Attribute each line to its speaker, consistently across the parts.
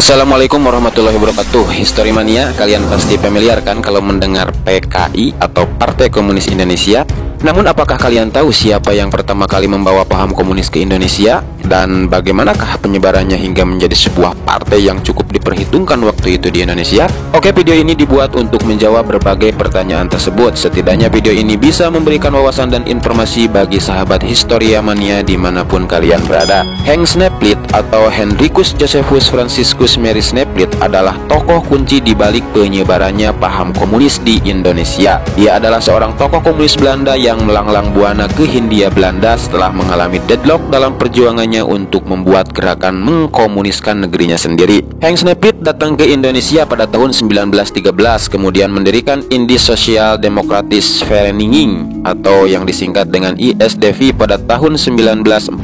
Speaker 1: Assalamualaikum warahmatullahi wabarakatuh. History Mania, kalian pasti familiar kan kalau mendengar PKI atau Partai Komunis Indonesia. Namun apakah kalian tahu siapa yang pertama kali membawa paham komunis ke Indonesia? Dan bagaimanakah penyebarannya hingga menjadi sebuah partai yang cukup diperhitungkan waktu itu di Indonesia? Oke, video ini dibuat untuk menjawab berbagai pertanyaan tersebut. Setidaknya video ini bisa memberikan wawasan dan informasi bagi sahabat Historia Mania dimanapun kalian berada. Henk Snapelet atau Hendrikus Josephus Franciscus Mary Snapelet adalah tokoh kunci di balik penyebarannya paham komunis di Indonesia. Dia adalah seorang tokoh komunis Belanda yang melanglang buana ke Hindia Belanda setelah mengalami deadlock dalam perjuangannya untuk membuat gerakan mengkomuniskan negerinya sendiri. Henk Snapelet datang ke Indonesia pada tahun 1913, kemudian mendirikan Indisch Social Democratische Vereniging atau yang disingkat dengan ISDV pada tahun 1914.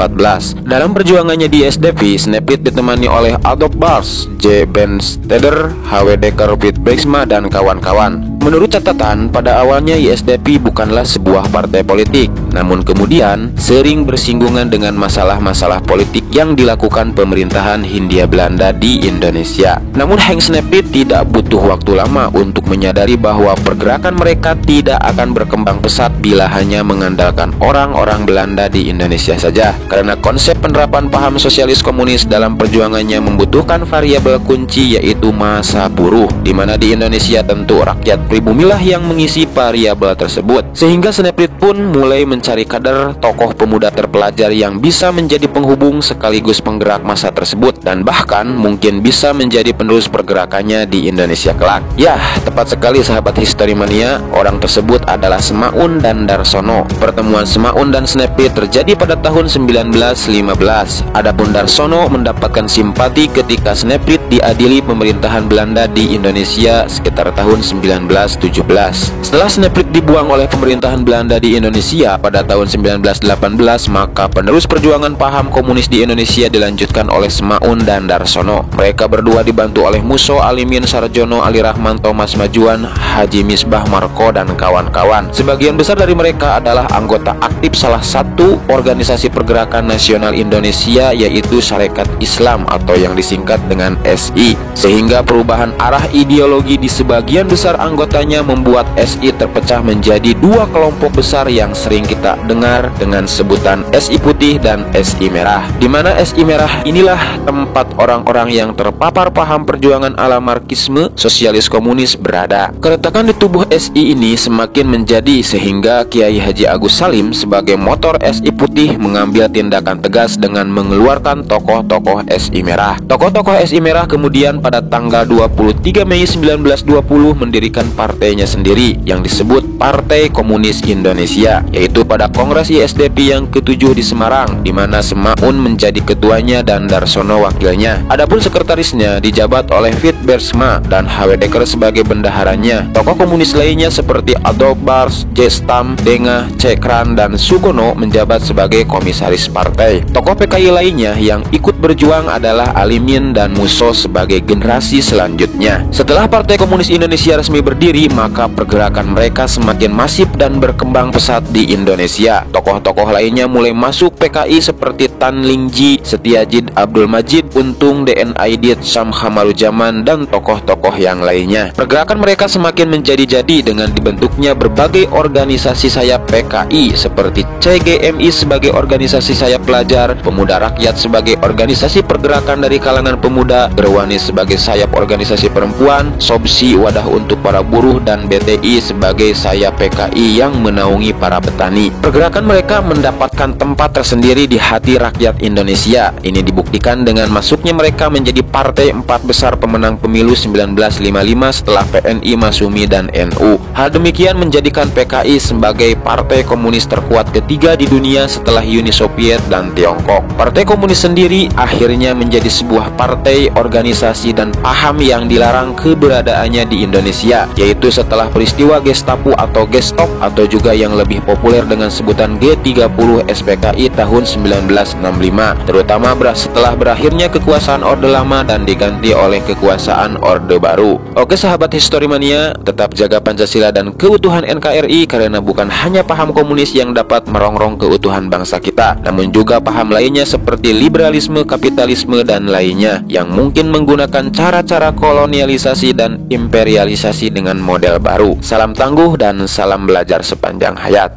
Speaker 1: Dalam perjuangannya di ISDV, Snapelet ditemani oleh Adolf Bars, J. Benstetter, H.W. Dekker, Piet Brijksma, dan kawan-kawan. Menurut catatan, pada awalnya ISDP bukanlah sebuah partai politik, namun kemudian sering bersinggungan dengan masalah-masalah politik yang dilakukan pemerintahan Hindia Belanda di Indonesia. Namun Henk Snapelet tidak butuh waktu lama untuk menyadari bahwa pergerakan mereka tidak akan berkembang pesat bila hanya mengandalkan orang-orang Belanda di Indonesia saja, karena konsep penerapan paham sosialis komunis dalam perjuangannya membutuhkan variabel kunci, yaitu massa buruh, di mana di Indonesia tentu rakyat pribumilah yang mengisi variabel tersebut. Sehingga Snapelet pun mulai mencari kader tokoh pemuda terpelajar yang bisa menjadi penghubung sekaligus penggerak massa tersebut, dan bahkan mungkin bisa menjadi penerus pergerakannya di Indonesia kelak. Ya, tepat sekali sahabat History Mania, orang tersebut adalah Semaun dan Darsono. Pertemuan Semaun dan Snapelet terjadi pada tahun 1915. Adapun Darsono mendapatkan simpati ketika Snapelet diadili pemerintahan Belanda di Indonesia sekitar tahun 1917. Setelah Snapelet dibuang oleh pemerintahan Belanda di Indonesia pada tahun 1918, maka penerus perjuangan paham komunis di Indonesia dilanjutkan oleh Semaun dan Darsono. Mereka berdua dibantu oleh Musso, Alimin, Sarjono, Ali Rahman, Thomas Majuan, Haji Misbah Marko, dan kawan-kawan. Sebagian besar dari mereka adalah anggota aktif salah satu organisasi pergerakan nasional Indonesia, yaitu Sarekat Islam atau yang disingkat dengan SI. Sehingga perubahan arah ideologi di sebagian besar anggotanya membuat SI terpecah menjadi dua kelompok besar yang sering kita dengar dengan sebutan SI Putih dan SI Merah. Di mana SI Merah inilah tempat orang-orang yang terpapar paham perjuangan ala Marxisme sosialis komunis berada. Keretakan di tubuh SI ini semakin menjadi sehingga Kiai Haji Agus Salim sebagai motor SI Putih mengambil tindakan tegas dengan mengeluarkan tokoh-tokoh SI Merah. Tokoh-tokoh SI Merah kemudian pada tanggal 23 Mei 1920 mendirikan partainya sendiri yang disebut Partai Komunis Indonesia, yaitu pada Kongres ISDP yang ke-7 di Semarang, di mana Semaun menjadi ketuanya dan Darsono wakilnya. Adapun sekretarisnya dijabat oleh Piet Brijksma dan H.W. Dekker sebagai bendaharanya. Tokoh komunis lainnya seperti Adolf Bars, J. Stam, Dengah, C. Kraan, dan Sugono menjabat sebagai komisaris partai. Tokoh PKI lainnya yang ikut berjuang adalah Alimin dan Musso sebagai generasi selanjutnya. Setelah Partai Komunis Indonesia resmi berdiri, maka pergerakan mereka semakin masif dan berkembang pesat di Indonesia. Tokoh-tokoh lainnya mulai masuk PKI seperti Tan Lingji, Setiajid Abdul Majid, Untung, DN Aidit, Syam Khamarujaman, dan tokoh-tokoh yang lainnya. Pergerakan mereka semakin menjadi-jadi dengan dibentuknya berbagai organisasi sayap PKI seperti CGMI sebagai organisasi sayap pelajar, Pemuda Rakyat sebagai organisasi pergerakan dari kalangan pemuda, Berwani sebagai sayap organisasi perempuan, Sobsi wadah untuk para buruh, dan BTI sebagai sayap PKI yang menaungi para petani. Pergerakan mereka mendapatkan tempat tersendiri di hati rakyat Indonesia. Ini dibuktikan dengan masuknya mereka menjadi partai empat besar pemenang pemilu 1955 setelah PNI, Masumi, dan NU. Hal demikian menjadikan PKI sebagai partai komunis terkuat ketiga di dunia setelah Uni Soviet dan Tiongkok. Partai komunis sendiri akhirnya menjadi sebuah partai, organisasi, dan paham yang dilarang keberadaannya di Indonesia, yaitu yaitu setelah peristiwa Gestapo atau Gestop atau juga yang lebih populer dengan sebutan G30 SPKI tahun 1965, terutama setelah berakhirnya kekuasaan Orde Lama dan diganti oleh kekuasaan Orde Baru. Oke sahabat Historimania, tetap jaga Pancasila dan keutuhan NKRI, karena bukan hanya paham komunis yang dapat merongrong keutuhan bangsa kita, namun juga paham lainnya seperti liberalisme, kapitalisme, dan lainnya yang mungkin menggunakan cara-cara kolonialisasi dan imperialisasi dengan model baru. Salam tangguh dan salam belajar sepanjang hayat.